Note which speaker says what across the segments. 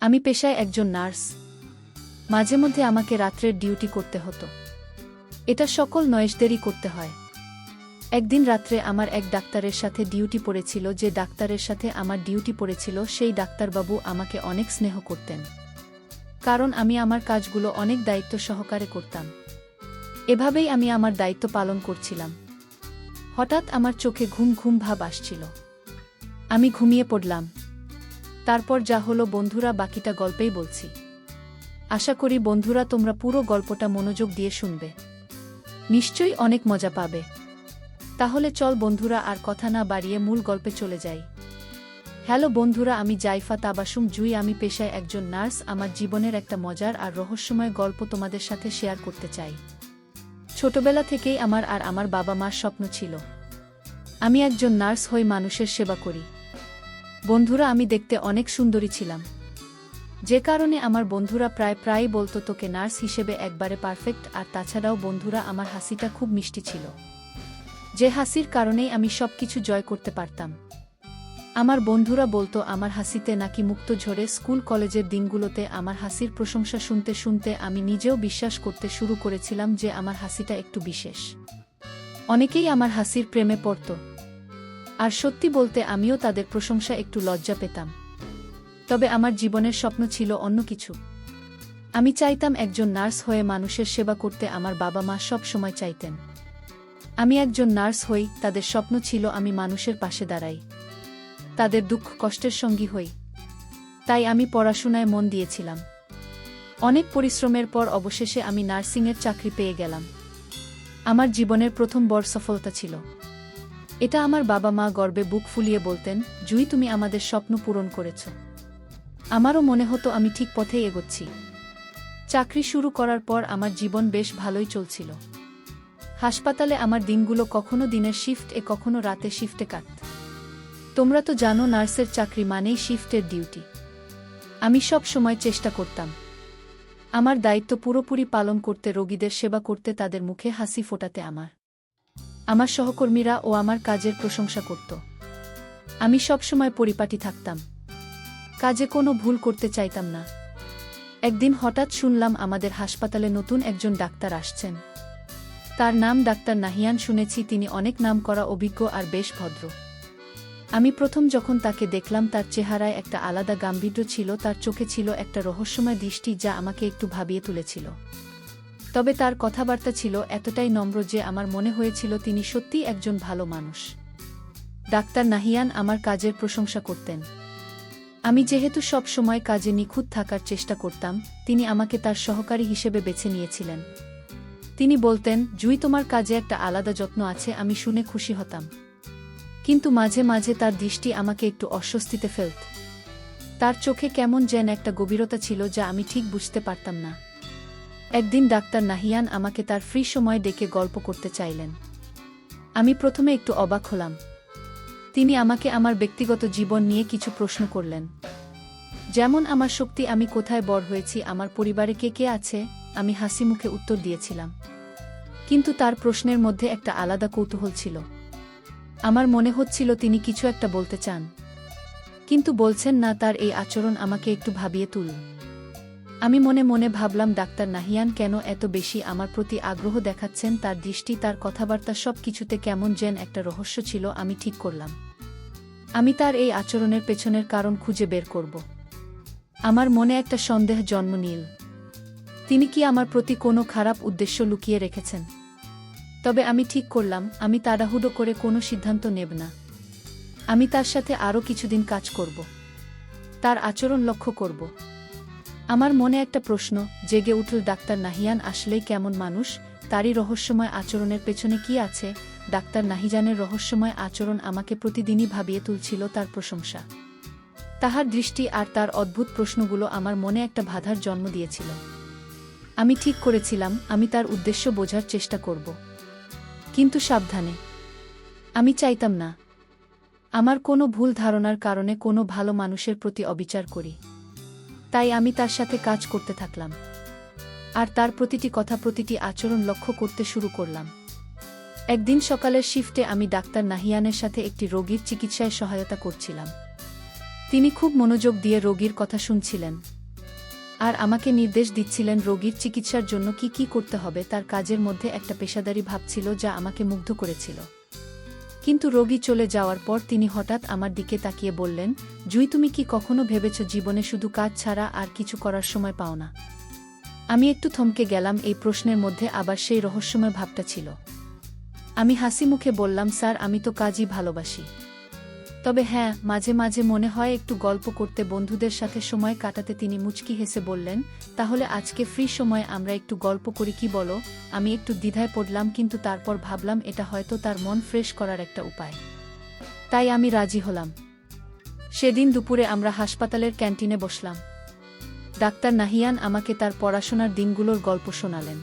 Speaker 1: আমি পেশায় একজন নার্স। মাঝে মধ্যে আমাকে রাত্রের ডিউটি করতে হতো। এটা সকল নয়েসদেরই করতে হয়। একদিন রাত্রে আমার এক ডাক্তারের সাথে ডিউটি পড়েছিল। যে ডাক্তারের সাথে আমার ডিউটি পড়েছিল সেই ডাক্তারবাবু আমাকে অনেক স্নেহ করতেন, কারণ আমি আমার কাজগুলো অনেক দায়িত্ব সহকারে করতাম। এভাবেই আমি আমার দায়িত্ব পালন করছিলাম। হঠাৎ আমার চোখে ঘুম ঘুম ভাব আসছিল। আমি ঘুমিয়ে পড়লাম। তারপর যা হলো বন্ধুরা, বাকিটা গল্পেই বলছি। আশা করি বন্ধুরা তোমরা পুরো গল্পটা মনোযোগ দিয়ে শুনবে, নিশ্চয়ই অনেক মজা পাবে। তাহলে চল বন্ধুরা, আর কথা না বাড়িয়ে মূল গল্পে চলে যাই। হ্যালো বন্ধুরা, আমি জাইফা তাবাসুম জুই। আমি পেশায় একজন নার্স। আমার জীবনের একটা মজার আর রহস্যময় গল্প তোমাদের সাথে শেয়ার করতে চাই। ছোটবেলা থেকেই আমার আর আমার বাবা মার স্বপ্ন ছিল আমি একজন নার্স হয়ে মানুষের সেবা করি। বন্ধুরা, আমি দেখতে অনেক সুন্দরী ছিলাম, যে কারণে আমার বন্ধুরা প্রায়ই বলতো তোকে নার্স হিসেবে একবারে পারফেক্ট। আর তাছাড়াও বন্ধুরা, আমার হাসিটা খুব মিষ্টি ছিল, যে হাসির কারণেই আমি সবকিছু জয় করতে পারতাম। আমার বন্ধুরা বলতো আমার হাসিতে নাকি মুক্ত ঝরে। স্কুল কলেজের দিনগুলোতে আমার হাসির প্রশংসা শুনতে শুনতে আমি নিজেও বিশ্বাস করতে শুরু করেছিলাম যে আমার হাসিটা একটু বিশেষ। অনেকেই আমার হাসির প্রেমে পড়ত, আর সত্যি বলতে আমিও তাদের প্রশংসা একটু লজ্জা পেতাম। তবে আমার জীবনের স্বপ্ন ছিল অন্য কিছু। আমি চাইতাম একজন নার্স হয়ে মানুষের সেবা করতে। আমার বাবা মা সব সময় চাইতেন আমি একজন নার্স হই। তাদের স্বপ্ন ছিল আমি মানুষের পাশে দাঁড়াই, তাদের দুঃখ কষ্টের সঙ্গী হই। তাই আমি পড়াশোনায় মন দিয়েছিলাম। অনেক পরিশ্রমের পর অবশেষে আমি নার্সিংয়ের চাকরি পেয়ে গেলাম। আমার জীবনের প্রথম বড় সফলতা ছিল এটা। আমার বাবা মা গর্বে বুক ফুলিয়ে বলতেন, জুই তুমি আমাদের স্বপ্ন পূরণ করেছ। আমারও মনে হতো আমি ঠিক পথেই এগোচ্ছি। চাকরি শুরু করার পর আমার জীবন বেশ ভালোই চলছিল। হাসপাতালে আমার দিনগুলো কখনো দিনের শিফটে কখনো রাতে শিফটে কাটত। তোমরা তো জানো নার্সের চাকরি মানেই শিফটের ডিউটি। আমি সব সময় চেষ্টা করতাম আমার দায়িত্ব পুরোপুরি পালন করতে, রোগীদের সেবা করতে, তাদের মুখে হাসি ফোটাতে। আমার সহকর্মীরা ও আমার কাজের প্রশংসা করত। আমি সব সময় পরিপাটি থাকতাম, কাজে কোনো ভুল করতে চাইতাম না। একদিন হঠাৎ শুনলাম আমাদের হাসপাতালে নতুন একজন ডাক্তার আসছেন। তার নাম ডাক্তার নাহিয়ান। শুনেছি তিনি অনেক নামকরা, অভিজ্ঞ আর বেশ ভদ্র। আমি প্রথম যখন তাকে দেখলাম তার চেহারায় একটা আলাদা গাম্ভীর্য ছিল। তার চোখে ছিল একটা রহস্যময় দৃষ্টি যা আমাকে একটু ভাবিয়ে তুলেছিল। তবে তার কথাবার্তা ছিল এতটাই নম্র যে আমার মনে হয়েছিল তিনি সত্যিই একজন ভালো মানুষ। ডাক্তার নাহিয়ান আমার কাজের প্রশংসা করতেন। আমি যেহেতু সব সময় কাজে নিখুঁত থাকার চেষ্টা করতাম, তিনি আমাকে তার সহকারী হিসেবে বেছে নিয়েছিলেন। তিনি বলতেন, জুই তোমার কাজে একটা আলাদা যত্ন আছে। আমি শুনে খুশি হতাম, কিন্তু মাঝে মাঝে তার দৃষ্টি আমাকে একটু অস্বস্তিতে ফেলত। তার চোখে কেমন যেন একটা গভীরতা ছিল যা আমি ঠিক বুঝতে পারতাম না। একদিন ডাক্তার নাহিয়ান আমাকে তার ফ্রি সময় ডেকে গল্প করতে চাইলেন। আমি প্রথমে একটু অবাক হলাম। তিনি আমাকে আমার ব্যক্তিগত জীবন নিয়ে কিছু প্রশ্ন করলেন, যেমন আমার শক্তি, আমি কোথায় বড় হয়েছি, আমার পরিবারে কে কে আছে। আমি হাসি মুখে উত্তর দিয়েছিলাম, কিন্তু তার প্রশ্নের মধ্যে একটা আলাদা কৌতূহল ছিল। আমার মনে হচ্ছিল তিনি কিছু একটা বলতে চান, কিন্তু বলছেন না। তার এই আচরণ আমাকে একটু ভাবিয়ে তুলল। আমি মনে মনে ভাবলাম, ডাক্তার নাহিয়ান কেন এত বেশি আমার প্রতি আগ্রহ দেখাচ্ছেন? তার দৃষ্টি, তার কথাবার্তা, সব কিছুতে কেমন যেন একটা রহস্য ছিল। আমি ঠিক করলাম আমি তার এই আচরণের পেছনের কারণ খুঁজে বের করব। আমার মনে একটা সন্দেহ জন্ম নিল। তিনি কি আমার প্রতি কোনো খারাপ উদ্দেশ্য লুকিয়ে রেখেছেন? তবে আমি ঠিক করলাম আমি তাড়াহুড়ো করে কোনো সিদ্ধান্ত নেব না। আমি তার সাথে আরও কিছুদিন কাজ করব, তার আচরণ লক্ষ্য করব। আমার মনে একটা প্রশ্ন জেগে উঠল, ডাক্তার নাহিয়ান আসলেই কেমন মানুষ? তারই রহস্যময় আচরণের পেছনে কি আছে? ডাক্তার নাহিয়ানের রহস্যময় আচরণ আমাকে প্রতিদিনই ভাবিয়ে তুলছিল। তার প্রশংসা, তাহার দৃষ্টি আর তার অদ্ভুত প্রশ্নগুলো আমার মনে একটা বাধার জন্ম দিয়েছিল। আমি ঠিক করেছিলাম আমি তার উদ্দেশ্য বোঝার চেষ্টা করব, কিন্তু সাবধানে। আমি চাইতাম না আমার কোনো ভুল ধারণার কারণে কোনো ভালো মানুষের প্রতি অবিচার করি। তাই আমি তার সাথে কাজ করতে থাকলাম, আর তার প্রতিটি কথা, প্রতিটি আচরণ লক্ষ্য করতে শুরু করলাম। একদিন সকালের শিফটে আমি ডাক্তার নাহিয়ানের সাথে একটি রোগীর চিকিৎসায় সহায়তা করছিলাম। তিনি খুব মনোযোগ দিয়ে রোগীর কথা শুনছিলেন আর আমাকে নির্দেশ দিচ্ছিলেন রোগীর চিকিৎসার জন্য কি কি করতে হবে। তার কাজের মধ্যে একটা পেশাদারি ভাব ছিল যা আমাকে মুগ্ধ করেছিল। কিন্তু রোগী চলে যাওয়ার পর তিনি হঠাৎ আমার দিকে তাকিয়ে বললেন, জুই, তুমি কি কখনো ভেবেছ জীবনে শুধু কাজ ছাড়া আর কিছু করার সময় পাও না? আমি একটু থমকে গেলাম। এই প্রশ্নের মধ্যে আবার সেই রহস্যময় ভাবটা ছিল। আমি হাসি মুখে বললাম, স্যার, আমি তো কাজই ভালোবাসি। তবে হ্যাঁ, মাঝে মাঝে মনে হয় একটু গল্প করতে, বন্ধুদের সাথে সময় কাটাতে। তিনি মুচকি হেসে বললেন, তাহলে আজকে ফ্রি সময়ে আমরা একটু গল্প করি, কি বলো? আমি একটু দ্বিধায় পড়লাম, কিন্তু তারপর ভাবলাম এটা হয়তো তার মন ফ্রেশ করার একটা উপায়। তাই আমি রাজি হলাম। সেদিন দুপুরে আমরা হাসপাতালের ক্যান্টিনে বসলাম। ডাক্তার নাহিয়ান আমাকে তার পড়াশোনার দিনগুলোর গল্প শোনালেন।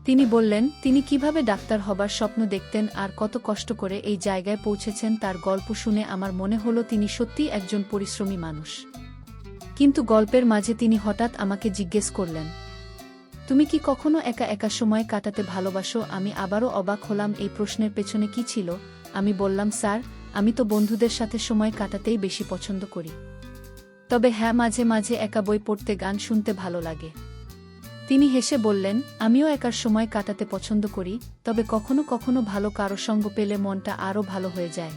Speaker 1: তিনি বললেন তিনি কিভাবে ডাক্তার হবার স্বপ্ন দেখতেন আর কত কষ্ট করে এই জায়গায় পৌঁছেছেন। তার গল্প শুনে আমার মনে হলো তিনি সত্যিই একজন পরিশ্রমী মানুষ। কিন্তু গল্পের মাঝে তিনি হঠাৎ আমাকে জিজ্ঞেস করলেন, তুমি কি কখনো একা একা সময় কাটাতে ভালোবাসো? আমি আবারও অবাক হলাম। এই প্রশ্নের পেছনে কি ছিল? আমি বললাম, স্যার, আমি তো বন্ধুদের সাথে সময় কাটাতেই বেশি পছন্দ করি। তবে হ্যাঁ, মাঝে মাঝে একা বই পড়তে, গান শুনতে ভালো লাগে। তিনি হেসে বললেন, আমিও একার সময় কাটাতে পছন্দ করি, তবে কখনো কখনো ভালো কারো সঙ্গ পেলে মনটা আরও ভালো হয়ে যায়।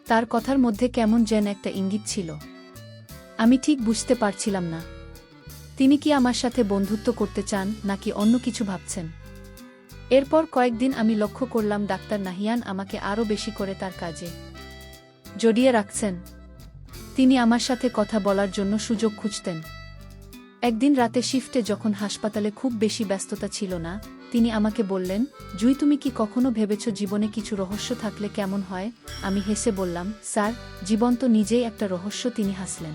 Speaker 1: তার কথার মধ্যে কেমন যেন একটা ইঙ্গিত ছিল। আমি ঠিক বুঝতে পারছিলাম না তিনি কি আমার সাথে বন্ধুত্ব করতে চান নাকি অন্য কিছু ভাবছেন। এরপর কয়েকদিন আমি লক্ষ্য করলাম ডাক্তার নাহিয়ান আমাকে আরও বেশি করে তার কাজে জড়িয়ে রাখছেন। তিনি আমার সাথে কথা বলার জন্য সুযোগ খুঁজতেন। একদিন রাতে শিফটে যখন হাসপাতালে খুব বেশি ব্যস্ততা ছিল না, তিনি আমাকে বললেন, জুই, তুমি কি কখনো ভেবেছ জীবনে কিছু রহস্য থাকলে কেমন হয়? আমি হেসে বললাম, স্যার, জীবন তো নিজেই একটা রহস্য। তিনি হাসলেন,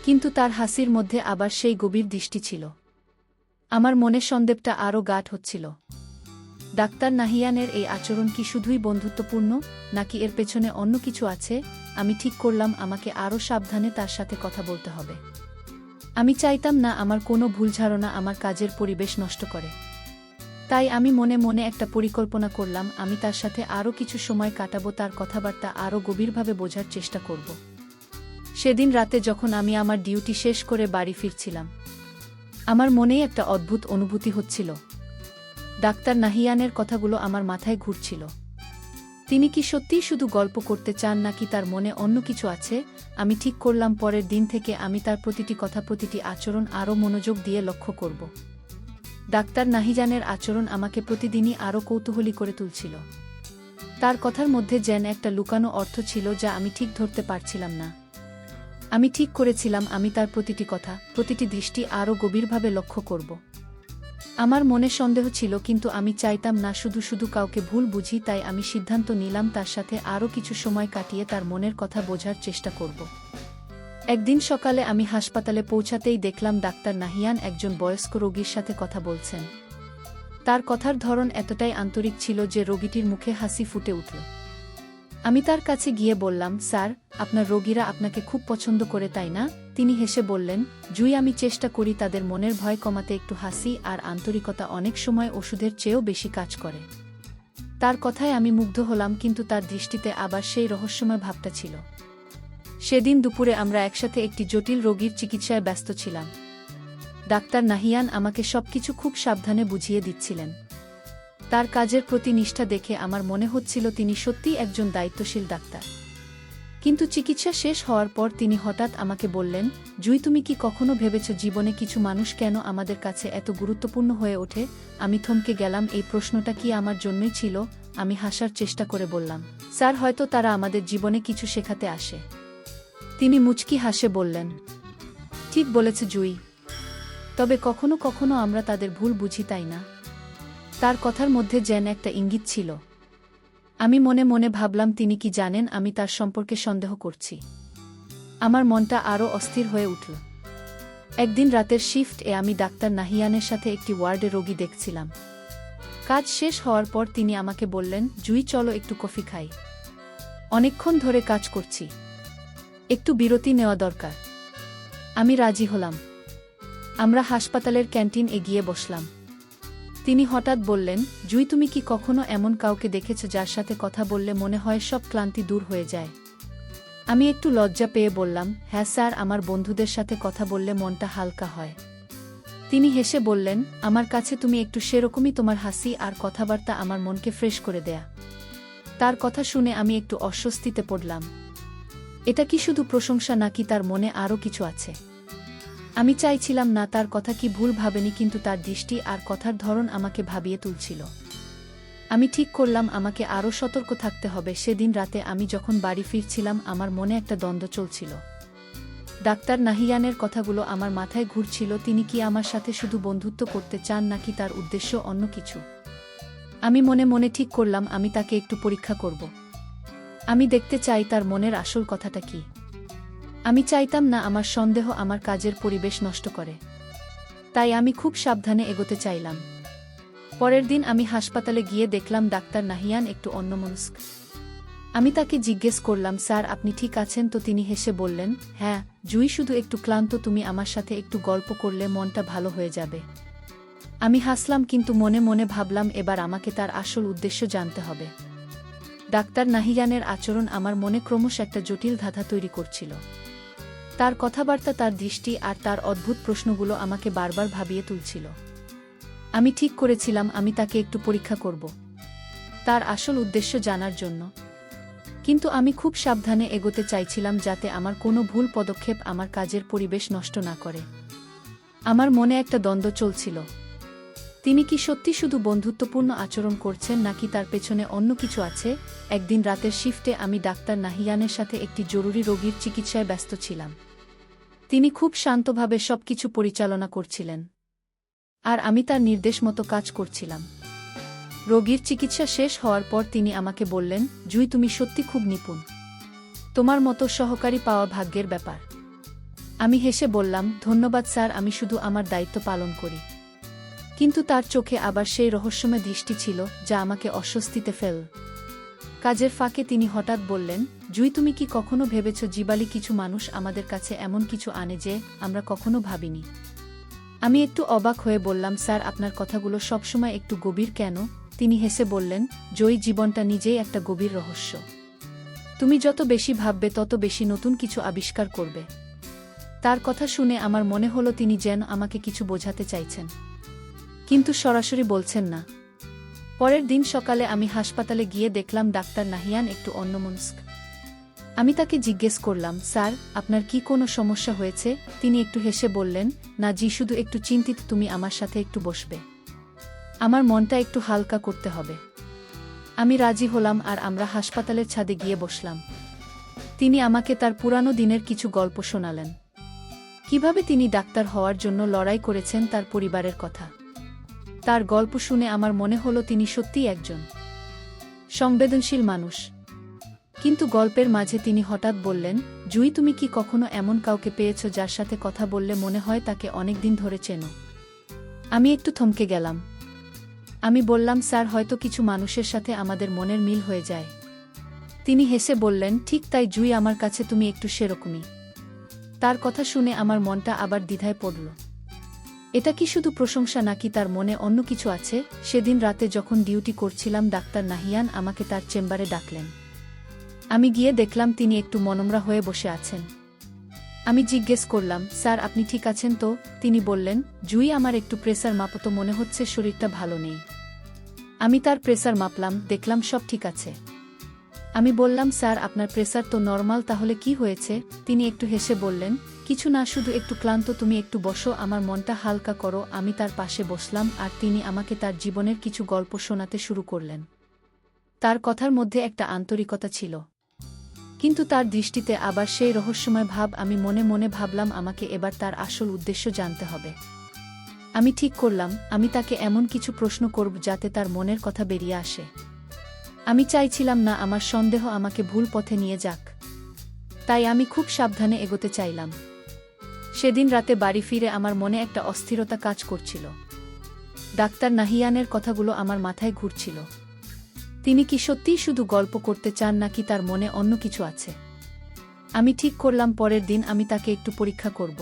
Speaker 1: কিন্তু তার হাসির মধ্যে আবার সেই গভীর দৃষ্টি ছিল। আমার মনে সন্দেহটা আরও গাঢ় হচ্ছিল। ডাক্তার নাহিয়ানের এই আচরণ কি শুধুই বন্ধুত্বপূর্ণ, নাকি এর পেছনে অন্য কিছু আছে? আমি ঠিক করলাম আমাকে আরও সাবধানে তার সাথে কথা বলতে হবে। আমি চাইতাম না আমার কোনো ভুল ধারণা আমার কাজের পরিবেশ নষ্ট করে। তাই আমি মনে মনে একটা পরিকল্পনা করলাম, আমি তার সাথে আরও কিছু সময় কাটাবো, তার কথাবার্তা আরও গভীরভাবে বোঝার চেষ্টা করব। সেদিন রাতে যখন আমি আমার ডিউটি শেষ করে বাড়ি ফিরছিলাম, আমার মনেই একটা অদ্ভুত অনুভূতি হচ্ছিল। ডাক্তার নাহিয়ানের কথাগুলো আমার মাথায় ঘুরছিল। তিনি কি সত্যিই শুধু গল্প করতে চান নাকি তার মনে অন্য কিছু আছে? আমি ঠিক করলাম পরের দিন থেকে আমি তার প্রতিটি কথা, প্রতিটি আচরণ আরও মনোযোগ দিয়ে লক্ষ্য করব। ডাক্তার নাহিয়ানের আচরণ আমাকে প্রতিদিনই আরও কৌতূহলী করে তুলছিল। তার কথার মধ্যে যেন একটা লুকানো অর্থ ছিল যা আমি ঠিক ধরতে পারছিলাম না। আমি ঠিক করেছিলাম আমি তার প্রতিটি কথা, প্রতিটি দৃষ্টি আরও গভীরভাবে লক্ষ্য করব। আমার মনে সন্দেহ ছিল, কিন্তু আমি চাইতাম না শুধু শুধু কাউকে ভুল বুঝি। তাই আমি সিদ্ধান্ত নিলাম তার সাথে আরও কিছু সময় কাটিয়ে তার মনের কথা বোঝার চেষ্টা করব। একদিন সকালে আমি হাসপাতালে পৌঁছাতেই দেখলাম ডাক্তার নাহিয়ান একজন বয়স্ক রোগীর সাথে কথা বলছেন। তার কথার ধরন এতটাই আন্তরিক ছিল যে রোগীটির মুখে হাসি ফুটে উঠল। আমি তার কাছে গিয়ে বললাম, স্যার, আপনার রোগীরা আপনাকে খুব পছন্দ করে, তাই না? তিনি হেসে বললেন, জুই, আমি চেষ্টা করি তাদের মনের ভয় কমাতে। একটু হাসি আর আন্তরিকতা অনেক সময় ওষুধের চেয়েও বেশি কাজ করে। তার কথায় আমি মুগ্ধ হলাম, কিন্তু তার দৃষ্টিতে আবার সেই রহস্যময় ভাবটা ছিল। সেদিন দুপুরে আমরা একসাথে একটি জটিল রোগীর চিকিৎসায় ব্যস্ত ছিলাম। ডাক্তার নাহিয়ান আমাকে সবকিছু খুব সাবধানে বুঝিয়ে দিচ্ছিলেন। তার কাজের প্রতি নিষ্ঠা দেখে আমার মনে হচ্ছিল তিনি সত্যিই একজন দায়িত্বশীল ডাক্তার। কিন্তু চিকিৎসা শেষ হওয়ার পর তিনি হঠাৎ আমাকে বললেন, জুই, তুমি কি কখনো ভেবেছ জীবনে কিছু মানুষ কেন আমাদের কাছে এত গুরুত্বপূর্ণ হয়ে ওঠে? আমি থমকে গেলাম। এই প্রশ্নটা কি আমার জন্যই ছিল? আমি হাসার চেষ্টা করে বললাম, স্যার, হয়তো তারা আমাদের জীবনে কিছু শেখাতে আসে। তিনি মুচকি হাসে বললেন, ঠিক বলেছে জুই, তবে কখনো কখনো আমরা তাদের ভুল বুঝি, তাই না? তার কথার মধ্যে যেন একটা ইঙ্গিত ছিল। আমি মনে মনে ভাবলাম তিনি কি জানেন আমি তার সম্পর্কে সন্দেহ করছি। আমার মনটা আরও অস্থির হয়ে উঠল। একদিন রাতের শিফটে আমি ডাক্তার নাহিয়ানের সাথে একটি ওয়ার্ডে রোগী দেখছিলাম। কাজ শেষ হওয়ার পর তিনি আমাকে বললেন, জুই, চলো একটু কফি খাই। অনেকক্ষণ ধরে কাজ করছি, একটু বিরতি নেওয়া দরকার। আমি রাজি হলাম। আমরা হাসপাতালের ক্যান্টিন এগিয়ে বসলাম। তিনি হঠাৎ বললেন, জুই, তুমি কি কখনো এমন কাউকে দেখেছ যার সাথে কথা বললে মনে হয় সব ক্লান্তি দূর হয়ে যায়? আমি একটু লজ্জা পেয়ে বললাম, হ্যাঁ স্যার, আমার বন্ধুদের সাথে কথা বললে মনটা হালকা হয়। তিনি হেসে বললেন, আমার কাছে তুমি একটু সেরকমই, তোমার হাসি আর কথাবার্তা আমার মনকে ফ্রেশ করে দেয়া। তার কথা শুনে আমি একটু অস্বস্তিতে পড়লাম। এটা কি শুধু প্রশংসা নাকি তার মনে আরও কিছু আছে? আমি চাইছিলাম না তার কথা কি ভুল ভাবেনি, কিন্তু তার দৃষ্টি আর কথার ধরন আমাকে ভাবিয়ে তুলছিল। আমি ঠিক করলাম আমাকে আরও সতর্ক থাকতে হবে। সেদিন রাতে আমি যখন বাড়ি ফিরছিলাম আমার মনে একটা দ্বন্দ্ব চলছিল। ডাক্তার নাহিয়ানের কথাগুলো আমার মাথায় ঘুরছিল। তিনি কি আমার সাথে শুধু বন্ধুত্ব করতে চান নাকি তার উদ্দেশ্য অন্য কিছু? আমি মনে মনে ঠিক করলাম আমি তাকে একটু পরীক্ষা করব। আমি দেখতে চাই তার মনের আসল কথাটা কি। আমি চাইতাম না আমার সন্দেহ আমার কাজের পরিবেশ নষ্ট করে। তাই আমি খুব সাবধানে এগোতে চাইলাম। পরের দিন আমি হাসপাতালে গিয়ে দেখলাম ডাক্তার নাহিয়ান একটু অন্যমনস্ক। আমি তাকে জিজ্ঞেস করলাম, স্যার আপনি ঠিক আছেন তো? তিনি হেসে বললেন, হ্যাঁ জুই, শুধু একটু ক্লান্ত, তুমি আমার সাথে একটু গল্প করলে মনটা ভালো হয়ে যাবে। আমি হাসলাম, কিন্তু মনে মনে ভাবলাম এবার আমাকে তার আসল উদ্দেশ্য জানতে হবে। ডাক্তার নাহিয়ানের আচরণ আমার মনে ক্রমশ একটা জটিল ধাঁধা তৈরি করছিল। তার কথাবার্তা, তার দৃষ্টি আর তার অদ্ভুত প্রশ্নগুলো আমাকে বারবার ভাবিয়ে তুলছিল। আমি ঠিক করেছিলাম আমি তাকে একটু পরীক্ষা করব, তার আসল উদ্দেশ্য জানার জন্য। কিন্তু আমি খুব সাবধানে এগোতে চাইছিলাম যাতে আমার কোনো ভুল পদক্ষেপ আমার কাজের পরিবেশ নষ্ট না করে। আমার মনে একটা দ্বন্দ্ব চলছিল। তিনি কি সত্যি শুধু বন্ধুত্বপূর্ণ আচরণ করছেন নাকি তার পেছনে অন্য কিছু আছে? একদিন রাতের শিফটে আমি ডাক্তার নাহিয়ানের সাথে একটি জরুরি রোগীর চিকিৎসায় ব্যস্ত ছিলাম। তিনি খুব শান্তভাবে সবকিছু পরিচালনা করছিলেন, আর আমি তার নির্দেশ মতো কাজ করছিলাম। রোগীর চিকিৎসা শেষ হওয়ার পর তিনি আমাকে বললেন, জুই তুমি সত্যি খুব নিপুণ, তোমার মতো সহকারী পাওয়া ভাগ্যের ব্যাপার। আমি হেসে বললাম, ধন্যবাদ স্যার, আমি শুধু আমার দায়িত্ব পালন করি। কিন্তু তার চোখে আবার সেই রহস্যময় দৃষ্টি ছিল যা আমাকে অস্বস্তিতে ফেল। কাজের ফাঁকে তিনি হঠাৎ বললেন, জুই তুমি কি কখনো ভেবেছ জীবালি কিছু মানুষ আমাদের কাছে এমন কিছু আনে যে আমরা কখনো ভাবিনি? আমি একটু অবাক হয়ে বললাম, স্যার আপনার কথাগুলো সবসময় একটু গভীর কেন? তিনি হেসে বললেন, জয়ী, জীবনটা নিজেই একটা গভীর রহস্য। তুমি যত বেশি ভাববে তত বেশি নতুন কিছু আবিষ্কার করবে। তার কথা শুনে আমার মনে হলো তিনি যেন আমাকে কিছু বোঝাতে চাইছেন, কিন্তু সরাসরি বলছেন না। পরের দিন সকালে আমি হাসপাতালে গিয়ে দেখলাম ডাক্তার নাহিয়ান একটু অন্যমনস্ক। আমি তাকে জিজ্ঞেস করলাম, স্যার আপনার কি কোনো সমস্যা হয়েছে? তিনি একটু হেসে বললেন, না জি, শুধু একটু চিন্তিত। তুমি আমার সাথে একটু বসবে, আমার মনটা একটু হালকা করতে হবে। আমি রাজি হলাম আর আমরা হাসপাতালের ছাদে গিয়ে বসলাম। তিনি আমাকে তার পুরানো দিনের কিছু গল্প শোনালেন, কিভাবে তিনি ডাক্তার হওয়ার জন্য লড়াই করেছেন, তার পরিবারের কথা। তার গল্প শুনে আমার মনে হলো তিনি সত্যিই একজন সংবেদনশীল মানুষ। কিন্তু গল্পের মাঝে তিনি হঠাৎ বললেন, জুই তুমি কি কখনো এমন কাউকে পেয়েছ যার সাথে কথা বললে মনে হয় তাকে অনেকদিন ধরে চেনো? আমি একটু থমকে গেলাম। আমি বললাম, স্যার হয়তো কিছু মানুষের সাথে আমাদের মনের মিল হয়ে যায়। তিনি হেসে বললেন, ঠিক তাই জুই, আমার কাছে তুমি একটু সেরকমই। তার কথা শুনে আমার মনটা আবার দ্বিধায় পড়ল। এটা কি শুধু প্রশংসা নাকি তার মনে অন্য কিছু আছে? সেদিন রাতে যখন ডিউটি করছিলাম ডাক্তার নাহিয়ান আমাকে তার চেম্বারে ডাকলেন। আমি গিয়ে দেখলাম তিনি একটু মনমরা হয়ে বসে আছেন। আমি জিজ্ঞেস করলাম, স্যার আপনি ঠিক আছেন তো? তিনি বললেন, জুই আমার একটু প্রেসার মাপতো, মনে হচ্ছে শরীরটা ভালো নেই। আমি তার প্রেসার মাপলাম, দেখলাম সব ঠিক আছে। আমি বললাম, স্যার আপনার প্রেসার তো নরমাল, তাহলে কি হয়েছে? তিনি একটু হেসে বললেন, কিছু না, শুধু একটু ক্লান্ত, তুমি একটু বসো, আমার মনটা হালকা করো। আমি তার পাশে বসলাম আর তিনি আমাকে তার জীবনের কিছু গল্প শোনাতে শুরু করলেন। তার কথার মধ্যে একটা আন্তরিকতা ছিল, কিন্তু তার দৃষ্টিতে আবার সেই রহস্যময় ভাব। আমি মনে মনে ভাবলাম আমাকে এবার তার আসল উদ্দেশ্য জানতে হবে। আমি ঠিক করলাম আমি তাকে এমন কিছু প্রশ্ন করব যাতে তার মনের কথা বেরিয়ে আসে। আমি চাইছিলাম না আমার সন্দেহ আমাকে ভুল পথে নিয়ে যাক, তাই আমি খুব সাবধানে এগোতে চাইলাম। সেদিন রাতে বাড়ি ফিরে আমার মনে একটা অস্থিরতা কাজ করছিল। ডাক্তার নাহিয়ানের কথাগুলো আমার মাথায় ঘুরছিল। তিনি কি সত্যিই শুধু গল্প করতে চান নাকি তার মনে অন্য কিছু আছে? আমি ঠিক করলাম পরের দিন আমি তাকে একটু পরীক্ষা করব।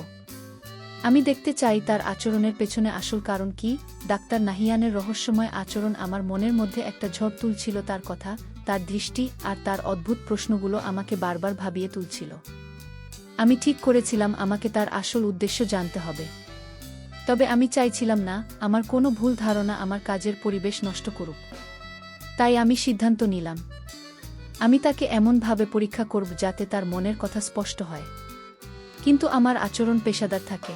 Speaker 1: আমি দেখতে চাই তার আচরণের পেছনে আসল কারণ কি। ডাক্তার নাহিয়ানের রহস্যময় আচরণ আমার মনের মধ্যে একটা ঝড় তুলছিল। তার কথা, তার দৃষ্টি আর তার অদ্ভুত প্রশ্নগুলো আমাকে বারবার ভাবিয়ে তুলছিল। আমি ঠিক করেছিলাম আমাকে তার আসল উদ্দেশ্য জানতে হবে। তবে আমি চাইছিলাম না আমার কোনো ভুল ধারণা আমার কাজের পরিবেশ নষ্ট করুক। তাই আমি সিদ্ধান্ত নিলাম আমি তাকে এমনভাবে পরীক্ষা করব যাতে তার মনের কথা স্পষ্ট হয়, কিন্তু আমার আচরণ পেশাদার থাকে।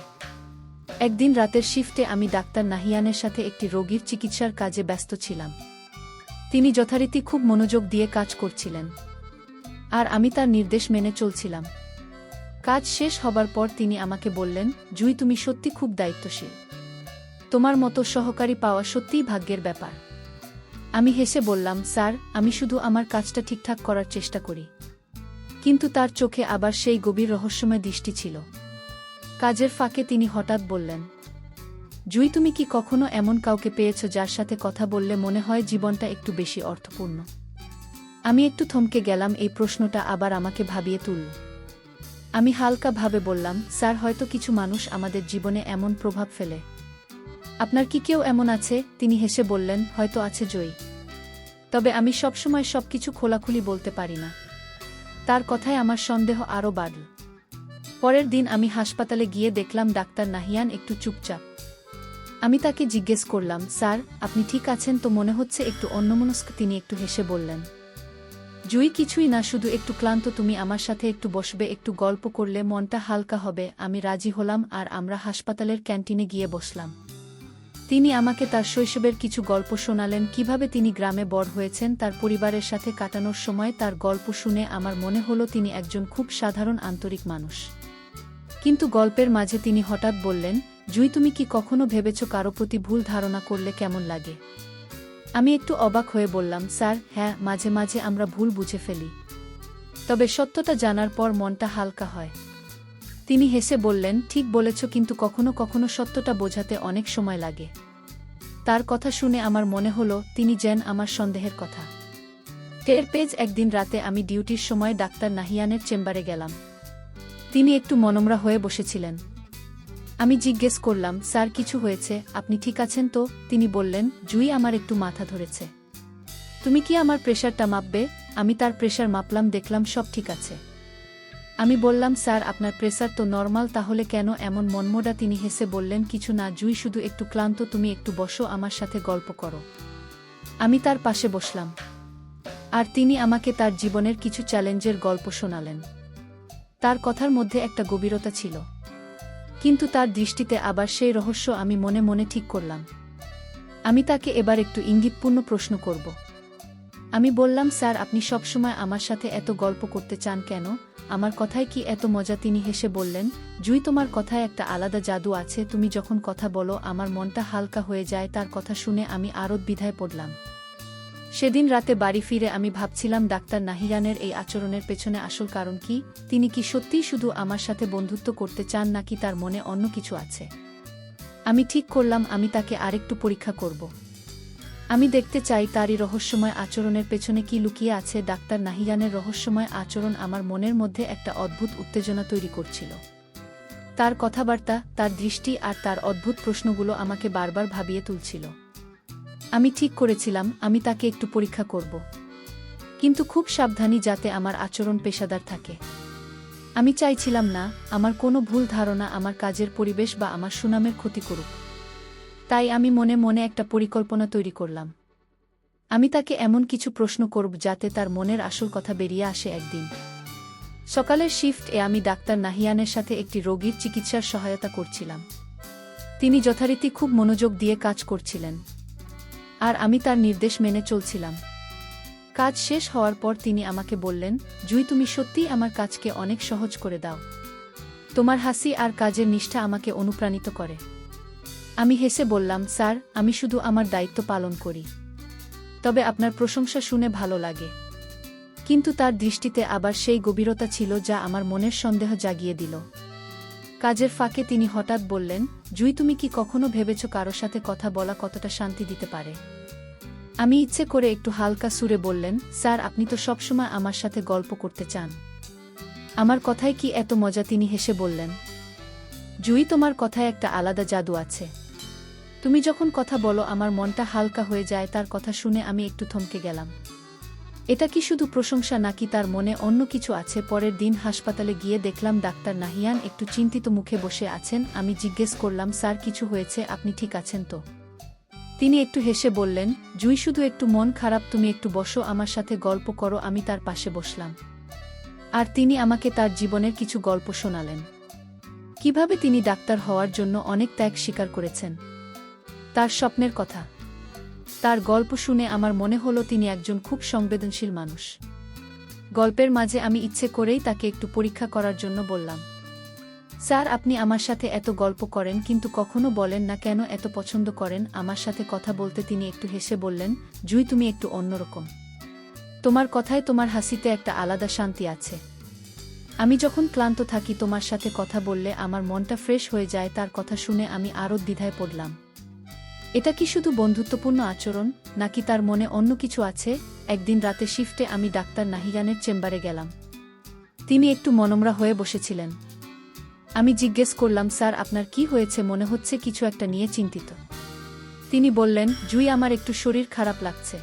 Speaker 1: একদিন রাতের শিফটে আমি ডাক্তার নাহিয়ানের সাথে একটি রোগীর চিকিৎসার কাজে ব্যস্ত ছিলাম। তিনি যথারীতি খুব মনোযোগ দিয়ে কাজ করছিলেন, আর আমি তার নির্দেশ মেনে চলছিলাম। কাজ শেষ হবার পর তিনি আমাকে বললেন, জুই, তুমি সত্যি খুব দায়িত্বশীল। তোমার মতো সহকারী পাওয়া সত্যিই ভাগ্যের ব্যাপার। আমি হেসে বললাম, স্যার, আমি শুধু আমার কাজটা ঠিকঠাক করার চেষ্টা করি। কিন্তু তার চোখে আবার সেই গভীর রহস্যময় দৃষ্টি ছিল। কাজের ফাঁকে তিনি হঠাৎ বললেন, জুই, তুমি কি কখনো এমন কাউকে পেয়েছ যার সাথে কথা বললে মনে হয় জীবনটা একটু বেশি অর্থপূর্ণ? আমি একটু থমকে গেলাম। এই প্রশ্নটা আবার আমাকে ভাবিয়ে তুলল। আমি হালকা ভাবে বললাম, স্যার, হয়তো কিছু মানুষ আমাদের জীবনে এমন প্রভাব ফেলে। আপনার কি কেউ এমন আছে? তিনি হেসে বললেন, হয়তো আছে জয়ী, তবে আমি সবসময় সবকিছু খোলাখুলি বলতে পারি না। তার কথায় আমার সন্দেহ আরও বাড়ল। পরের দিন আমি হাসপাতালে গিয়ে দেখলাম ডাক্তার নাহিয়ান একটু চুপচাপ। আমি তাকে জিজ্ঞেস করলাম, স্যার, আপনি ঠিক আছেন তো? মনে হচ্ছে একটু অন্যমনস্ক। তিনি একটু হেসে বললেন, জুই, কিছুই না, শুধু একটু ক্লান্ত। তুমি আমার সাথে একটু বসবে? একটু গল্প করলে মনটা হালকা হবে। আমি রাজি হলাম আর আমরা হাসপাতালের ক্যান্টিনে গিয়ে বসলাম। তিনি আমাকে তার শৈশবের কিছু গল্প শোনালেন, কিভাবে তিনি গ্রামে বড় হয়েছেন, তার পরিবারের সাথে কাটানোর সময়। তার গল্প শুনে আমার মনে হলো তিনি একজন খুব সাধারণ আন্তরিক মানুষ। কিন্তু গল্পের মাঝে তিনি হঠাৎ বললেন, জুই, তুমি কি কখনো ভেবেছ কারো প্রতি ভুল ধারণা করলে কেমন লাগে? আমি একটু অবাক হয়ে বললাম, স্যার, হ্যাঁ, মাঝে মাঝে আমরা ভুল বুঝে ফেলি, তবে সত্যটা জানার পর মনটা হালকা হয়। তিনি হেসে বললেন, ঠিক বলেছ, কিন্তু কখনো কখনো সত্যটা বোঝাতে অনেক সময় লাগে। তার কথা শুনে আমার মনে হলো তিনি যেন আমার সন্দেহের কথা টের পেয়ে। একদিন রাতে আমি ডিউটির সময় ডাক্তার নাহিয়ানের চেম্বারে গেলাম। তিনি একটু মনমরা হয়ে বসেছিলেন। আমি জিজ্ঞেস করলাম, স্যার, কিছু হয়েছে? আপনি ঠিক আছেন তো? তিনি বললেন, জুই, আমার একটু মাথা ধরেছে। তুমি কি আমার প্রেশারটা মাপবে? আমি তার প্রেশার মাপলাম, দেখলাম সব ঠিক আছে। আমি বললাম, স্যার, আপনার প্রেসার তো নরমাল, তাহলে কেন এমন মনমোডা? তিনি হেসে বললেন, কিছু না জুই, শুধু একটু ক্লান্ত। তুমি একটু বসো, আমার সাথে গল্প করো। আমি তার পাশে বসলাম, আর তিনি আমাকে তার জীবনের কিছু চ্যালেঞ্জের গল্প শোনালেন। তার কথার মধ্যে একটা গভীরতা ছিল, কিন্তু তার দৃষ্টিতে আবার সেই রহস্য। আমি মনে মনে ঠিক করলাম আমি তাকে এবার একটু ইঙ্গিতপূর্ণ প্রশ্ন করব। আমি বললাম, স্যার, আপনি সবসময় আমার সাথে এত গল্প করতে চান কেন? আমার কথায় কি এত মজা? তিনি হেসে বললেন, জুই, তোমার কথায় একটা আলাদা জাদু আছে। তুমি যখন কথা বলো আমার মনটা হালকা হয়ে যায়। তার কথা শুনে আমি আরও দ্বিধায় পড়লাম। সেদিন রাতে বাড়ি ফিরে আমি ভাবছিলাম ডাক্তার নাহিয়ানের এই আচরণের পেছনে আসল কারণ কি। তিনি কি সত্যিই শুধু আমার সাথে বন্ধুত্ব করতে চান, নাকি তার মনে অন্য কিছু আছে? আমি ঠিক করলাম আমি তাকে আরেকটু পরীক্ষা করব। আমি দেখতে চাই তারই রহস্যময় আচরণের পেছনে কি লুকিয়ে আছে। ডাক্তার নাহিয়ানের রহস্যময় আচরণ আমার মনের মধ্যে একটা অদ্ভুত উত্তেজনা তৈরি করছিল। তার কথাবার্তা, তার দৃষ্টি আর তার অদ্ভুত প্রশ্নগুলো আমাকে বারবার ভাবিয়ে তুলছিল। আমি ঠিক করেছিলাম আমি তাকে একটু পরীক্ষা করব, কিন্তু খুব সাবধানী, যাতে আমার আচরণ পেশাদার থাকে। আমি চাইছিলাম না আমার কোনো ভুল ধারণা আমার কাজের পরিবেশ বা আমার সুনামের ক্ষতি করুক। তাই আমি মনে মনে একটা পরিকল্পনা তৈরি করলাম। আমি তাকে এমন কিছু প্রশ্ন করব যাতে তার মনের আসল কথা বেরিয়ে আসে। একদিন সকালের শিফটে আমি ডাক্তার নাহিয়ানের সাথে একটি রোগীর চিকিৎসার সহায়তা করছিলাম। তিনি যথারীতি খুব মনোযোগ দিয়ে কাজ করছিলেন, আর আমি তার নির্দেশ মেনে চলছিলাম। কাজ শেষ হওয়ার পর তিনি আমাকে বললেন, জুই, তুমি সত্যিই আমার কাজকে অনেক সহজ করে দাও। তোমার হাসি আর কাজের নিষ্ঠা আমাকে অনুপ্রাণিত করে। আমি হেসে বললাম, স্যার, আমি শুধু আমার দায়িত্ব পালন করি, তবে আপনার প্রশংসা শুনে ভালো লাগে। কিন্তু তার দৃষ্টিতে আবার সেই গভীরতা ছিল যা আমার মনের সন্দেহ জাগিয়ে দিল। কাজের ফাঁকে তিনি হঠাৎ বললেন, জুই, তুমি কি কখনো ভেবেছ কারো সাথে কথা বলা কতটা শান্তি দিতে পারে? আমি ইচ্ছে করে একটু হালকা সুরে বললেন, স্যার, আপনি তো সবসময় আমার সাথে গল্প করতে চান। আমার কথায় কি এত মজা? তিনি হেসে বললেন, জুই, তোমার কথায় একটা আলাদা জাদু আছে। তুমি যখন কথা বলো আমার মনটা হালকা হয়ে যায়। তার কথা শুনে আমি একটু থমকে গেলাম। এটা কি শুধু প্রশংসা নাকি তার মনে অন্য কিছু আছে? পরের দিন হাসপাতালে গিয়ে দেখলাম ডাক্তার নাহিয়ান একটু চিন্তিত মুখে বসে আছেন। আমি জিজ্ঞেস করলাম, স্যার কিছু হয়েছে? আপনি ঠিক আছেন তো? তিনি একটু হেসে বললেন, জুই শুধু একটু মন খারাপ, তুমি একটু বসো, আমার সাথে গল্প করো। আমি তার পাশে বসলাম। আর তিনি আমাকে তার জীবনের কিছু গল্প শোনালেন। কিভাবে তিনি ডাক্তার হওয়ার জন্য অনেক ত্যাগ স্বীকার করেছেন, তার স্বপ্নের কথা। তার গল্প শুনে আমার মনে হলো তিনি একজন খুব সংবেদনশীল মানুষ। গল্পের মাঝে আমি ইচ্ছে করেই তাকে একটু পরীক্ষা করার জন্য বললাম, স্যার আপনি আমার সাথে এত গল্প করেন কিন্তু কখনো বলেন না কেন এত পছন্দ করেন আমার সাথে কথা বলতে? তিনি একটু হেসে বললেন, জুই তুমি একটু অন্যরকম। তোমার কথায়, তোমার হাসিতে একটা আলাদা শান্তি আছে। আমি যখন ক্লান্ত থাকি তোমার সাথে কথা বললে আমার মনটা ফ্রেশ হয়ে যায়। তার কথা শুনে আমি আরও দ্বিধায় পড়লাম। এটা কি শুধু বন্ধুত্বপূর্ণ আচরণ নাকি তার মনে অন্য কিছু আছে? একদিন রাতে শিফটে আমি ডাক্তার নাহিয়ানের চেম্বারে গেলাম। তিনি একটু মনমরা হয়ে বসেছিলেন। আমি জিজ্ঞেস করলাম, স্যার আপনার কি হয়েছে? মনে হচ্ছে কিছু একটা নিয়ে চিন্তিত। তিনি বললেন, জুই আমার একটু শরীর খারাপ লাগছে।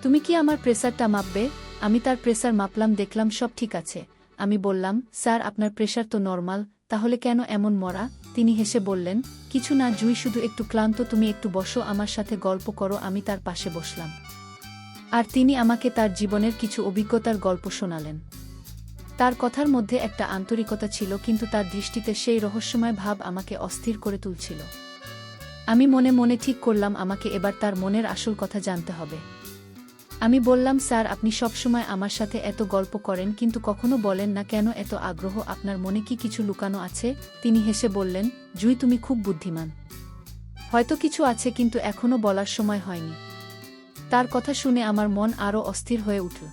Speaker 1: তুমি কি আমার প্রেসারটা মাপবে? আমি তার প্রেসার মাপলাম, দেখলাম সব ঠিক আছে। আমি বললাম, স্যার আপনার প্রেসার তো নরমাল, তাহলে কেন এমন মরা? তিনি হেসে বললেন, কিছু না জুই, শুধু একটু ক্লান্ত, তুমি একটু বসো, আমার সাথে গল্প করো। আমি তার পাশে বসলাম। আর তিনি আমাকে তার জীবনের কিছু অভিজ্ঞতার গল্প শোনালেন। তার কথার মধ্যে একটা আন্তরিকতা ছিল, কিন্তু তার দৃষ্টিতে সেই রহস্যময় ভাব আমাকে অস্থির করে তুলছিল। আমি মনে মনে ঠিক করলাম আমাকে এবার তার মনের আসল কথা জানতে হবে। আমি বললাম, স্যার আপনি সবসময় আমার সাথে এত গল্প করেন কিন্তু কখনো বলেন না কেন এত আগ্রহ? আপনার মনে কি কিছু লুকানো আছে? তিনি হেসে বললেন, জুই তুমি খুব বুদ্ধিমান। হয়তো কিছু আছে কিন্তু এখনো বলার সময় হয়নি। তার কথা শুনে আমার মন আরও অস্থির হয়ে উঠল।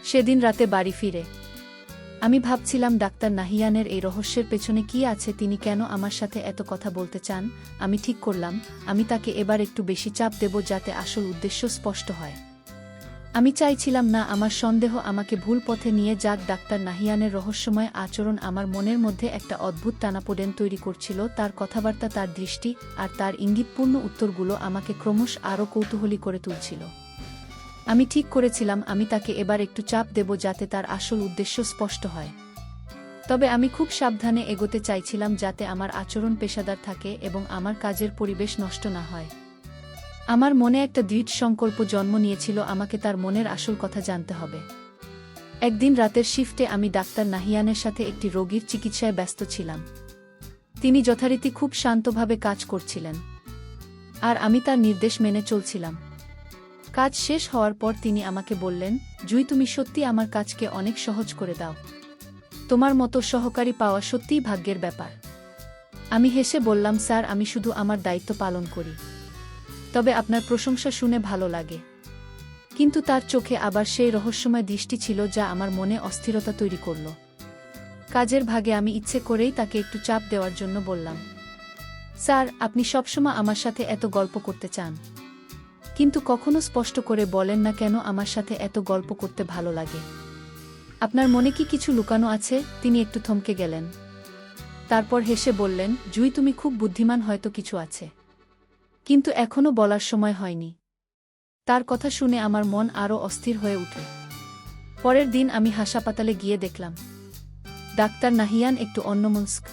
Speaker 1: সেদিন রাতে বাড়ি ফিরে আমি ভাবছিলাম ডাক্তার নাহিয়ানের এই রহস্যের পেছনে কি আছে, তিনি কেন আমার সাথে এত কথা বলতে চান। আমি ঠিক করলাম আমি তাকে এবার একটু বেশি চাপ দেব যাতে আসল উদ্দেশ্য স্পষ্ট হয়। আমি চাইছিলাম না আমার সন্দেহ আমাকে ভুল পথে নিয়ে যাক। ডাক্তার নাহিয়ানের রহস্যময় আচরণ আমার মনের মধ্যে একটা অদ্ভুত টানাপোড়েন তৈরি করছিল। তার কথাবার্তা, তার দৃষ্টি আর তার ইঙ্গিতপূর্ণ উত্তরগুলো আমাকে ক্রমশ আরও কৌতূহলী করে তুলছিল। আমি ঠিক করেছিলাম আমি তাকে এবার একটু চাপ দেব যাতে তার আসল উদ্দেশ্য স্পষ্ট হয়। তবে আমি খুব সাবধানে এগোতে চাইছিলাম যাতে আমার আচরণ পেশাদার থাকে এবং আমার কাজের পরিবেশ নষ্ট না হয়। আমার মনে একটা দৃঢ় সংকল্প জন্ম নিয়েছিল, আমাকে তার মনের আসল কথা জানতে হবে। একদিন রাতের শিফটে আমি ডাক্তার নাহিয়ানের সাথে একটি রোগীর চিকিৎসায় ব্যস্ত ছিলাম। তিনি যথারীতি খুব শান্তভাবে কাজ করছিলেন আর আমি তার নির্দেশ মেনে চলছিলাম। কাজ শেষ হওয়ার পর তিনি আমাকে বললেন, জুই তুমি সত্যি আমার কাজকে অনেক সহজ করে দাও। তোমার মতো সহকারী পাওয়া সত্যিই ভাগ্যের ব্যাপার। আমি হেসে বললাম, স্যার আমি শুধু আমার দায়িত্ব পালন করি। তবে আপনার প্রশংসা শুনে ভালো লাগে। কিন্তু তার চোখে আবার সেই রহস্যময় দৃষ্টি ছিল যা আমার মনে অস্থিরতা তৈরি করল। কাজের ভাগে আমি ইচ্ছে করেই তাকে একটু চাপ দেওয়ার জন্য বললাম, স্যার আপনি সবসময় আমার সাথে এত গল্প করতে চান কিন্তু কখনো স্পষ্ট করে বলেন না কেন আমার সাথে এত গল্প করতে ভালো লাগে। আপনার মনে কি কিছু লুকানো আছে? তিনি একটু থমকে গেলেন। তারপর হেসে বললেন, জুই তুমি খুব বুদ্ধিমান, হয়তো কিছু আছে কিন্তু এখনো বলার সময় হয়নি। তার কথা শুনে আমার মন আরও অস্থির হয়ে উঠল। পরের দিন আমি হাসপাতালে গিয়ে দেখলাম ডাক্তার নাহিয়ান একটু অন্যমনস্ক।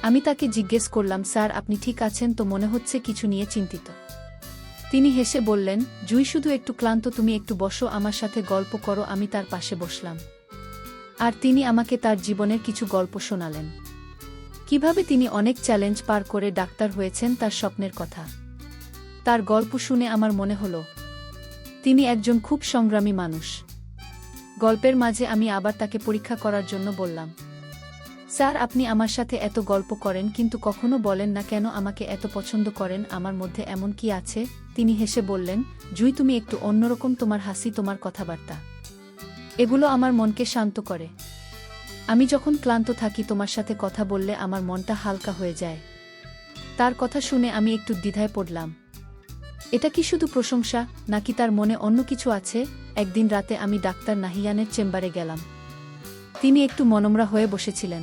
Speaker 1: আমি তাকে জিজ্ঞেস করলাম, স্যার আপনি ঠিক আছেন তো? মনে হচ্ছে কিছু নিয়ে চিন্তিত। তিনি হেসে বললেন, জুই শুধু একটু ক্লান্ত, তুমি একটু বসো, আমার সাথে গল্প করো। আমি তার পাশে বসলাম আর তিনি আমাকে তার জীবনের কিছু গল্প শোনালেন। কিভাবে তিনি অনেক চ্যালেঞ্জ পার করে ডাক্তার হয়েছেন, তার স্বপ্নের কথা। তার গল্প শুনে আমার মনে হলো তিনি একজন খুব সংগ্রামী মানুষ। গল্পের মাঝে আমি আবার তাকে পরীক্ষা করার জন্য বললাম, স্যার আপনি আমার সাথে এত গল্প করেন কিন্তু কখনো বলেন না কেন আমাকে এত পছন্দ করেন, আমার মধ্যে এমন কি আছে? তিনি হেসে বললেন, জুই তুমি একটু অন্যরকম, তোমার হাসি, তোমার কথাবার্তা, এগুলো আমার মনকে শান্ত করে। আমি যখন ক্লান্ত থাকি তোমার সাথে কথা বললে আমার মনটা হালকা হয়ে যায়। তার কথা শুনে আমি একটু দ্বিধায় পড়লাম। এটা কি শুধু প্রশংসা নাকি তার মনে অন্য কিছু আছে? একদিন রাতে আমি ডাক্তার নাহিয়ানের চেম্বারে গেলাম। তিনি একটু মনমরা হয়ে বসেছিলেন।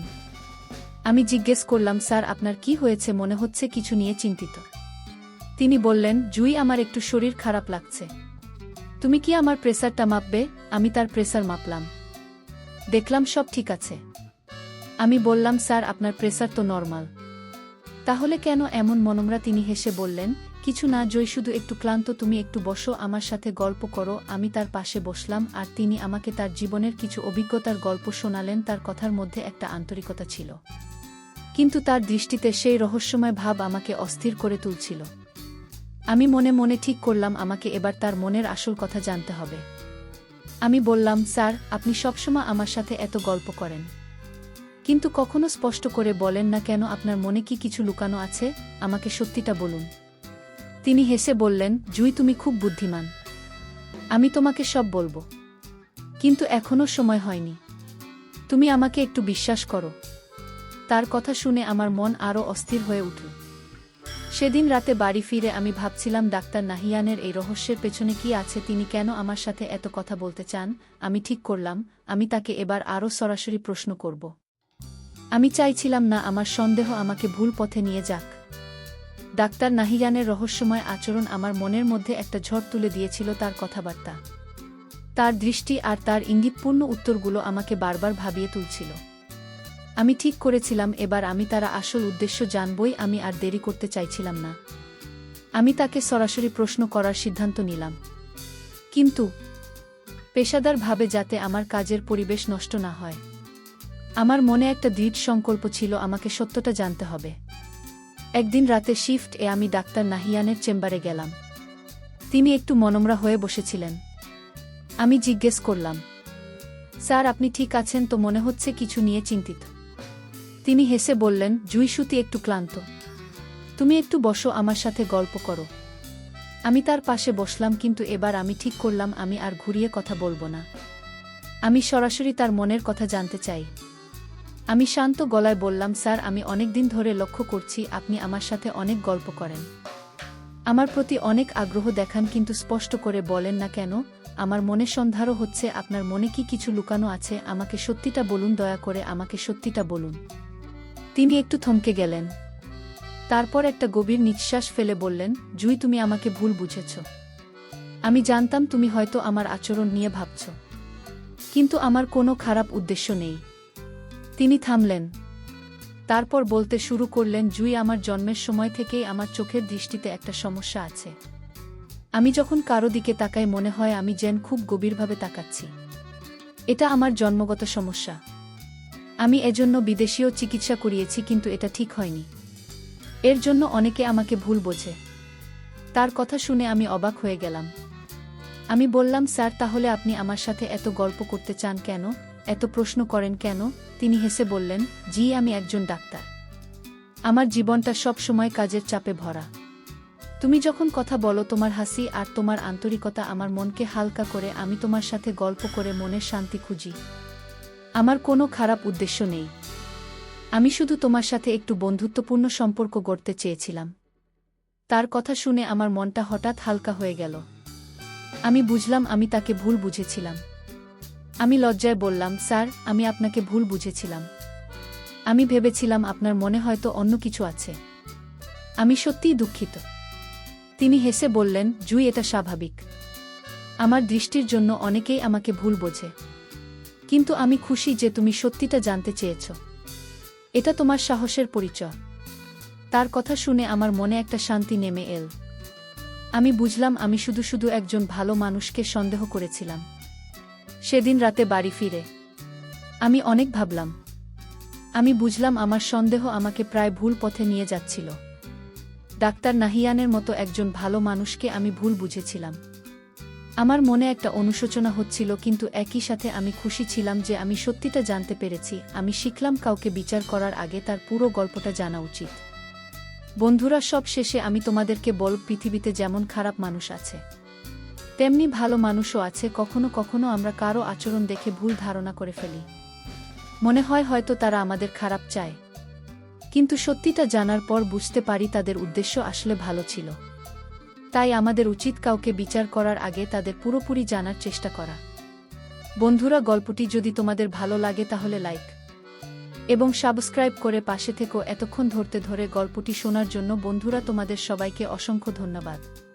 Speaker 1: আমি জিজ্ঞেস করলাম, স্যার আপনার কি হয়েছে, মনে হচ্ছে কিছু নিয়ে চিন্তিত। তিনি বললেন, জুই আমার একটু শরীর খারাপ লাগছে। তুমি কি আমার প্রেসারটা মাপবে? আমি তার প্রেসার মাপলাম। দেখলাম সব ঠিক আছে। আমি বললাম, স্যার আপনার প্রেসার তো নরমাল। তাহলে কেন এমন মনমরা? তিনি হেসে বললেন, কিছু না জয়, শুধু একটু ক্লান্ত, তুমি একটু বসো, আমার সাথে গল্প করো। আমি তার পাশে বসলাম আর তিনি আমাকে তার জীবনের কিছু অভিজ্ঞতার গল্প শোনালেন। তার কথার মধ্যে একটা আন্তরিকতা ছিল, কিন্তু তার দৃষ্টিতে সেই রহস্যময় ভাব আমাকে অস্থির করে তুলছিল। আমি মনে মনে ঠিক করলাম আমাকে এবার তার মনের আসল কথা জানতে হবে। আমি বললাম, স্যার আপনি সবসময় আমার সাথে এত গল্প করেন, কিন্তু কখনো স্পষ্ট করে বলেন না কেন? আপনার মনে কি কিছু লুকানো আছে? আমাকে সত্যিটা বলুন। তিনি হেসে বললেন, জুই তুমি খুব বুদ্ধিমান, আমি তোমাকে সব বলবো, কিন্তু এখনো সময় হয়নি। তুমি আমাকে একটু বিশ্বাস করো। তার কথা শুনে আমার মন আরও অস্থির হয়ে উঠল। সেদিন রাতে বাড়ি ফিরে আমি ভাবছিলাম, ডাক্তার নাহিয়ানের এই রহস্যের পেছনে কি আছে? তিনি কেন আমার সাথে এত কথা বলতে চান? আমি ঠিক করলাম আমি তাকে এবার আরও সরাসরি প্রশ্ন করব। আমি চাইছিলাম না আমার সন্দেহ আমাকে ভুল পথে নিয়ে যাক। ডাক্তার নাহিয়ানের রহস্যময় আচরণ আমার মনের মধ্যে একটা ঝড় তুলে দিয়েছিল। তার কথাবার্তা, তার দৃষ্টি আর তার ইঙ্গিতপূর্ণ উত্তরগুলো আমাকে বারবার ভাবিয়ে তুলছিল। আমি ঠিক করেছিলাম এবার আমি তার আসল উদ্দেশ্য জানবই। আমি আর দেরি করতে চাইছিলাম না। আমি তাকে সরাসরি প্রশ্ন করার সিদ্ধান্ত নিলাম, কিন্তু পেশাদারভাবে, যাতে আমার কাজের পরিবেশ নষ্ট না হয়। আমার মনে একটা দৃঢ় সংকল্প ছিল, আমাকে সত্যটা জানতে হবে। একদিন রাতে শিফট এ আমি ডাক্তার নাহিয়ানের চেম্বারে গেলাম। তিনি একটু মনমরা হয়ে বসেছিলেন। আমি জিজ্ঞেস করলাম, স্যার আপনি ঠিক আছেন তো? মনে হচ্ছে কিছু নিয়ে চিন্তিত। তিনি হেসে বললেন, জুই সত্যি একটু ক্লান্ত, তুমি একটু বসো, আমার সাথে গল্প করো। আমি তার পাশে বসলাম, কিন্তু এবার আমি ঠিক করলাম আমি আর ঘুরিয়ে কথা বলবো না। আমি সরাসরি তার মনের কথা জানতে চাই। আমি শান্ত গলায় বললাম, স্যার আমি অনেক দিন ধরে লক্ষ্য করছি আপনি আমার সাথে অনেক গল্প করেন, আমার প্রতি অনেক আগ্রহ দেখান, কিন্তু স্পষ্ট করে বলেন না কেন? আমার মনে সন্দেহ হচ্ছে আপনার মনে কি কিছু লুকানো আছে। আমাকে সত্যিটা বলুন, দয়া করে আমাকে সত্যিটা বলুন। তিনি একটু থমকে গেলেন, তারপর একটা গভীর নিঃশ্বাস ফেলে বললেন, জুই তুমি আমাকে ভুল বুঝেছ। আমি জানতাম তুমি হয়তো আমার আচরণ নিয়ে ভাবছ, কিন্তু আমার কোনো খারাপ উদ্দেশ্য নেই। তিনি থামলেন, তারপর বলতে শুরু করলেন, জুই আমার জন্মের সময় থেকেই আমার চোখের দৃষ্টিতে একটা সমস্যা আছে। আমি যখন কারো দিকে তাকাই মনে হয় আমি যেন খুব গভীরভাবে তাকাচ্ছি। এটা আমার জন্মগত সমস্যা। আমি এজন্য বিদেশীয় চিকিৎসা করিয়েছি, কিন্তু এটা ঠিক হয়নি। এর জন্য অনেকে আমাকে ভুল বোঝে। তার কথা শুনে আমি অবাক হয়ে গেলাম। আমি বললাম, স্যার তাহলে আপনি আমার সাথে এত গল্প করতে চান কেন? এত প্রশ্ন করেন কেন? তিনি হেসে বললেন, জি আমি একজন ডাক্তার। আমার জীবনটা সব সময় কাজের চাপে ভরা। তুমি যখন কথা বলো তোমার হাসি আর তোমার আন্তরিকতা আমার মনকে হালকা করে। আমি তোমার সাথে গল্প করে মনের শান্তি খুঁজি। আমার কোনো খারাপ উদ্দেশ্য নেই। আমি শুধু তোমার সাথে একটু বন্ধুত্বপূর্ণ সম্পর্ক গড়তে চেয়েছিলাম। তার কথা শুনে আমার মনটা হঠাৎ হালকা হয়ে গেল। আমি বুঝলাম আমি তাকে ভুল বুঝেছিলাম। আমি লজ্জায় বললাম, স্যার আমি আপনাকে ভুল বুঝেছিলাম। আমি ভেবেছিলাম আপনার মনে হয়তো অন্য কিছু আছে। আমি সত্যিই দুঃখিত। তিনি হেসে বললেন, জুই এটা স্বাভাবিক। আমার দৃষ্টির জন্য অনেকেই আমাকে ভুল বোঝে, কিন্তু আমি খুশি যে তুমি সত্যিটা জানতে চেয়েছ। এটা তোমার সাহসের পরিচয়। তার কথা শুনে আমার মনে একটা শান্তি নেমে এল। আমি বুঝলাম আমি শুধু একজন ভালো মানুষকে সন্দেহ করেছিলাম। সেদিন রাতে বাড়ি ফিরে আমি অনেক ভাবলাম। আমি বুঝলাম আমার সন্দেহ আমাকে প্রায় ভুল পথে নিয়ে যাচ্ছিল। ডাক্তার নাহিয়ানের মতো একজন ভালো মানুষকে আমি ভুল বুঝেছিলাম। আমার মনে একটা অনুশোচনা হচ্ছিল, কিন্তু একই সাথে আমি খুশি ছিলাম যে আমি সত্যিটা জানতে পেরেছি। আমি শিখলাম কাউকে বিচার করার আগে তার পুরো গল্পটা জানা উচিত। বন্ধুরা, সব শেষে আমি তোমাদেরকে বলব, পৃথিবীতে যেমন খারাপ মানুষ আছে তেমনি ভালো মানুষও আছে। কখনো কখনো আমরা কারো আচরণ দেখে ভুল ধারণা করে ফেলি। মনে হয় হয়তো তারা আমাদের খারাপ চায়, কিন্তু সত্যিটা জানার পর বুঝতে পারি তাদের উদ্দেশ্য আসলে ভালো ছিল। তাই আমাদের উচিত কাউকে বিচার করার আগে তাদের পুরোপুরি জানার চেষ্টা করা। বন্ধুরা, গল্পটি যদি তোমাদের ভালো লাগে তাহলে লাইক, এবং সাবস্ক্রাইব করে পাশে থেকো। এতক্ষণ ধরে গল্পটি শোনার জন্য বন্ধুরা, তোমাদের সবাইকে অসংখ্য ধন্যবাদ।